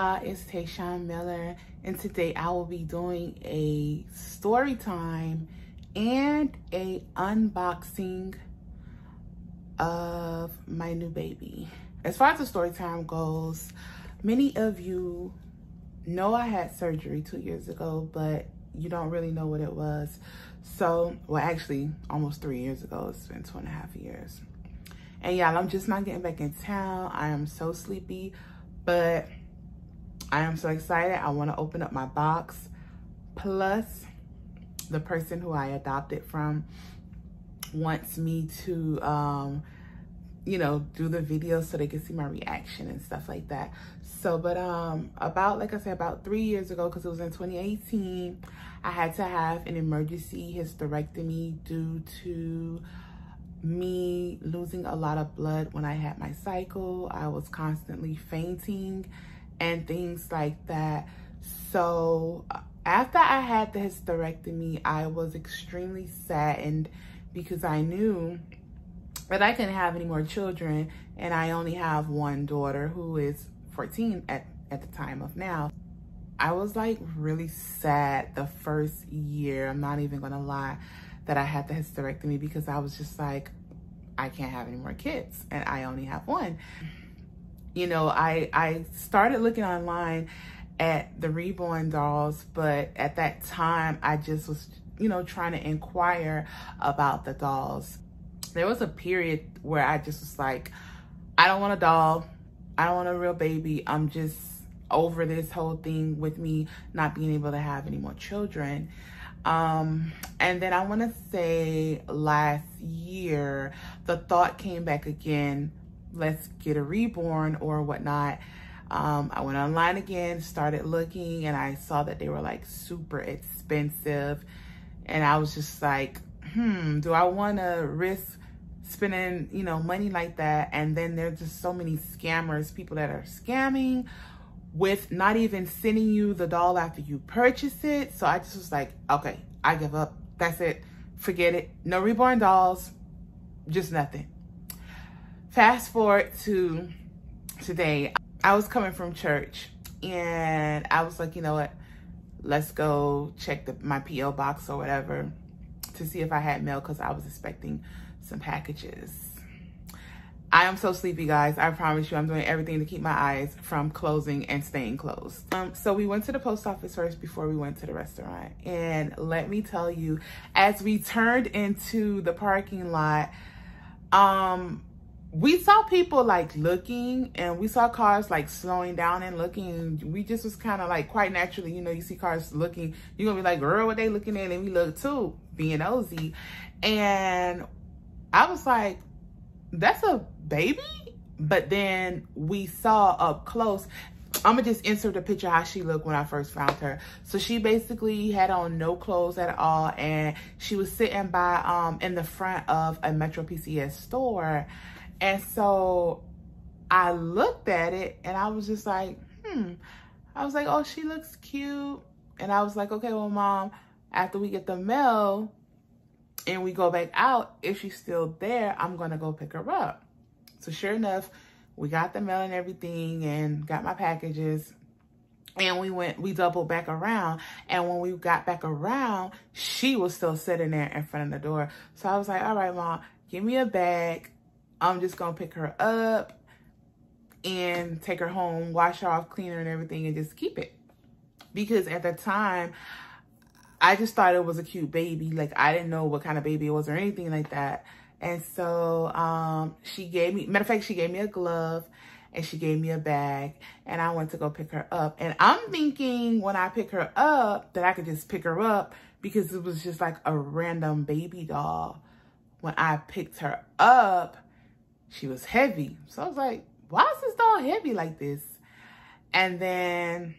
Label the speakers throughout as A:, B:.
A: y'all, it's Tayshawn Miller, and today I will be doing a story time and a unboxing of my new baby. As far as the story time goes, many of you know I had surgery 2 years ago, but you don't really know what it was. So, well, actually almost 3 years ago. It's been 2.5 years. And y'all, I'm just not getting back in town. I am so sleepy, but I am so excited. I want to open up my box. Plus, the person who I adopted from wants me to, you know, do the video so they can see my reaction and stuff like that. So, but about, like I said, about 3 years ago, because it was in 2018, I had to have an emergency hysterectomy due to me losing a lot of blood when I had my cycle. I was constantly fainting and things like that. So after I had the hysterectomy, I was extremely saddened because I knew that I couldn't have any more children, and I only have one daughter who is 14 at the time of now. I was like really sad the first year, I'm not even gonna lie, that I had the hysterectomy, because I was just like, I can't have any more kids and I only have one. You know, I started looking online at the Reborn dolls, but at that time I just was, you know, trying to inquire about the dolls. There was a period where I just was like, I don't want a doll. I don't want a real baby. I'm just over this whole thing with me not being able to have any more children. And then I want to say last year, the thought came back again, let's get a reborn or whatnot. I went online again, started looking, and I saw that they were like super expensive. And I was just like, do I want to risk spending, you know, money like that? And then there's just so many scammers, people that are scamming with not even sending you the doll after you purchase it. So I just was like, okay, I give up. That's it. Forget it. No reborn dolls, just nothing. Fast forward to today. I was coming from church and I was like, you know what? Let's go check my P.O. box or whatever to see if I had mail, because I was expecting some packages. I am so sleepy, guys. I promise you, I'm doing everything to keep my eyes from closing and staying closed. So we went to the post office first before we went to the restaurant. And let me tell you, as we turned into the parking lot, we saw people like looking, and we saw cars like slowing down and looking. We just was kind of like, quite naturally, you know, you see cars looking, you're gonna be like, girl, what they looking at? And we look too, being nosy. And I was like, that's a baby? But then we saw up close, I'm gonna just insert the picture how she looked when I first found her. So she basically had on no clothes at all, and she was sitting by in the front of a Metro PCS store. And so I looked at it and I was just like, I was like, oh, she looks cute. And I was like, okay, well, Mom, after we get the mail and we go back out, if she's still there, I'm gonna go pick her up. So sure enough, we got the mail and everything and got my packages, and we doubled back around. And when we got back around, she was still sitting there in front of the door. So I was like, all right, Mom, give me a bag. I'm just gonna pick her up and take her home, wash her off, clean her and everything, and just keep it. Because at the time, I just thought it was a cute baby. Like, I didn't know what kind of baby it was or anything like that. And so she gave me, matter of fact, she gave me a glove and she gave me a bag, and I went to go pick her up. And I'm thinking when I pick her up that I could just pick her up because it was just like a random baby doll. When I picked her up, she was heavy. So I was like, why is this doll heavy like this? And then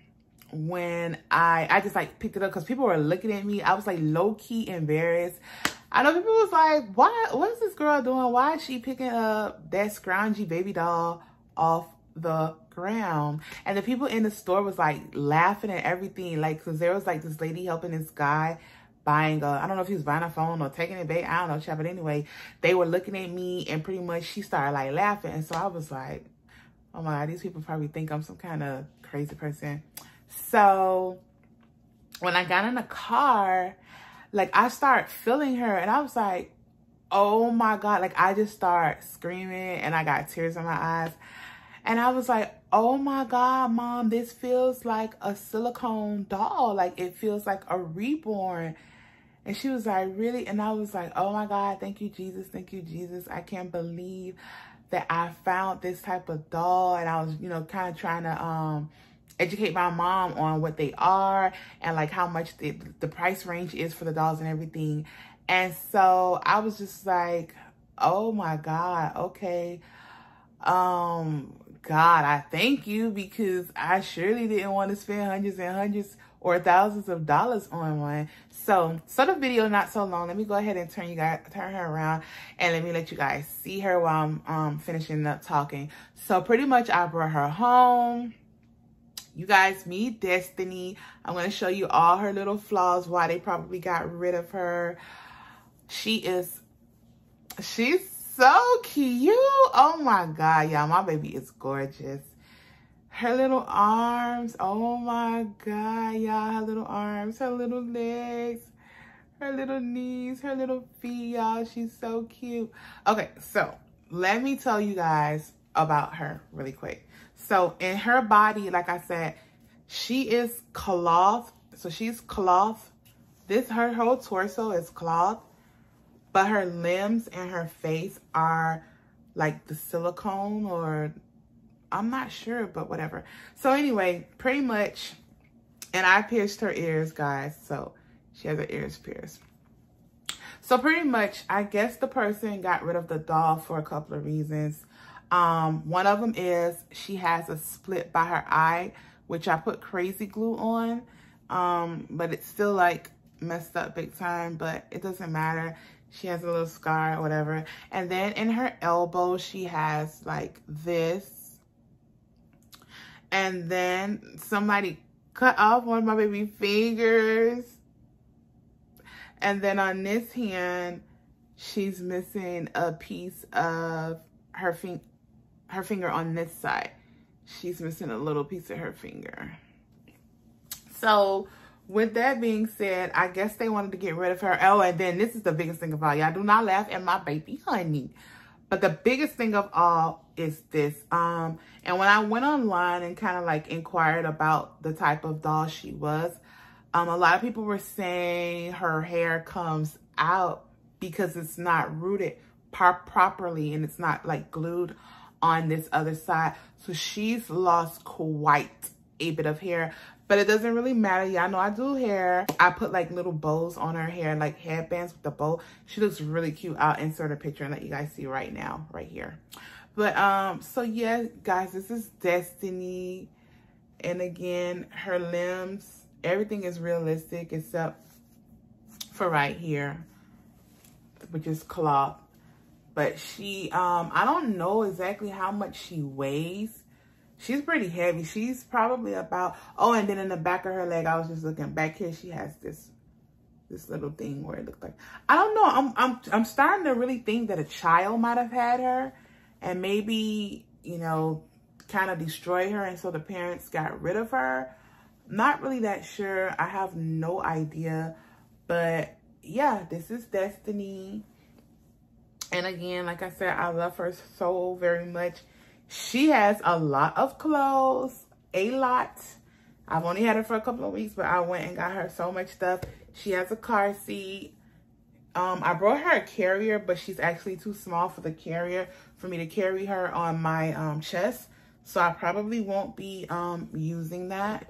A: when I just like picked it up because people were looking at me, I was like low-key embarrassed. I know people was like, what is this girl doing? Why is she picking up that scroungy baby doll off the ground? And the people in the store was like laughing and everything, like, because there was like this lady helping this guy buying I don't know if he was buying a phone or taking it back, I don't know, chat, but anyway, they were looking at me and pretty much she started like laughing. And so I was like, oh my God, these people probably think I'm some kind of crazy person. So when I got in the car, like I started feeling her and I was like, oh my God, like I just started screaming and I got tears in my eyes. And I was like, oh my God, Mom, this feels like a silicone doll. Like it feels like a Reborn. And she was like, really? And I was like, oh my God, thank you, Jesus. Thank you, Jesus. I can't believe that I found this type of doll. And I was, you know, kind of trying to educate my mom on what they are and like how much the price range is for the dolls and everything. And so I was just like, oh my God, okay. God, I thank you, because I surely didn't want to spend hundreds and hundreds or thousands of dollars on one. So the video not so long. Let me go ahead and turn her around and let me let you guys see her while I'm finishing up talking. So pretty much I brought her home. You guys, meet Destiny. I'm going to show you all her little flaws, why they probably got rid of her. She's so cute. Oh my God, y'all, my baby is gorgeous. Her little arms, oh my God, y'all, her little arms, her little legs, her little knees, her little feet, y'all. She's so cute. Okay, so let me tell you guys about her really quick. So in her body, like I said, she is cloth. So she's cloth. Her whole torso is cloth. But her limbs and her face are like the silicone, or I'm not sure, but whatever. So anyway, pretty much, and I pierced her ears, guys. So she has her ears pierced. So pretty much, I guess the person got rid of the doll for a couple of reasons. One of them is she has a split by her eye, which I put crazy glue on. But it's still like messed up big time, but it doesn't matter. She has a little scar or whatever. And then in her elbow, she has like this. And then somebody cut off one of my baby fingers. And then on this hand, she's missing a piece of her finger on this side. She's missing a little piece of her finger. So with that being said, I guess they wanted to get rid of her. Oh, and then this is the biggest thing of all. Y'all do not laugh at my baby honey. But the biggest thing of all is this. And when I went online and kind of like inquired about the type of doll she was, a lot of people were saying her hair comes out because it's not rooted properly and it's not like glued on this other side. So she's lost quite a bit of hair. But it doesn't really matter. Y'all know I do hair. I put like little bows on her hair, like headbands with the bow. She looks really cute. I'll insert a picture and let you guys see right now, right here. But so yeah, guys, this is Destiny. And again, her limbs, everything is realistic except for right here, which is cloth. But she, I don't know exactly how much she weighs. She's pretty heavy. She's probably about, oh, and then in the back of her leg, I was just looking back here, she has this little thing where it looks like, I don't know. I'm starting to really think that a child might have had her and maybe, you know, kind of destroy her. And so the parents got rid of her. Not really that sure. I have no idea. But yeah, this is Destiny. And again, like I said, I love her so very much. She has a lot of clothes, a lot. I've only had her for a couple of weeks, but I went and got her so much stuff. She has a car seat. I brought her a carrier, but she's actually too small for the carrier for me to carry her on my chest. So I probably won't be using that.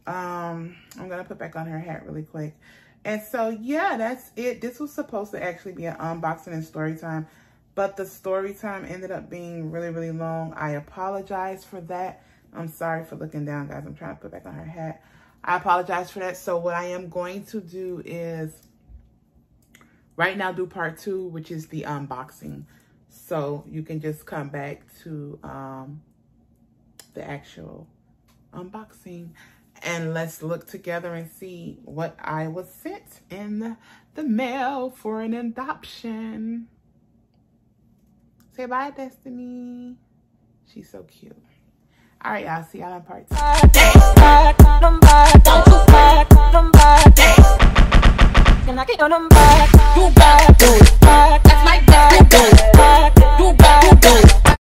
A: I'm gonna put back on her hat really quick. And so yeah, that's it. This was supposed to actually be an unboxing and story time, but the story time ended up being really, really long. I apologize for that. I'm sorry for looking down, guys. I'm trying to put back on her hat. I apologize for that. So what I am going to do is right now do part 2, which is the unboxing. So you can just come back to the actual unboxing. And let's look together and see what I was sent in the mail for an adoption. Say bye, Destiny. She's so cute. All right, y'all. See y'all in part 2.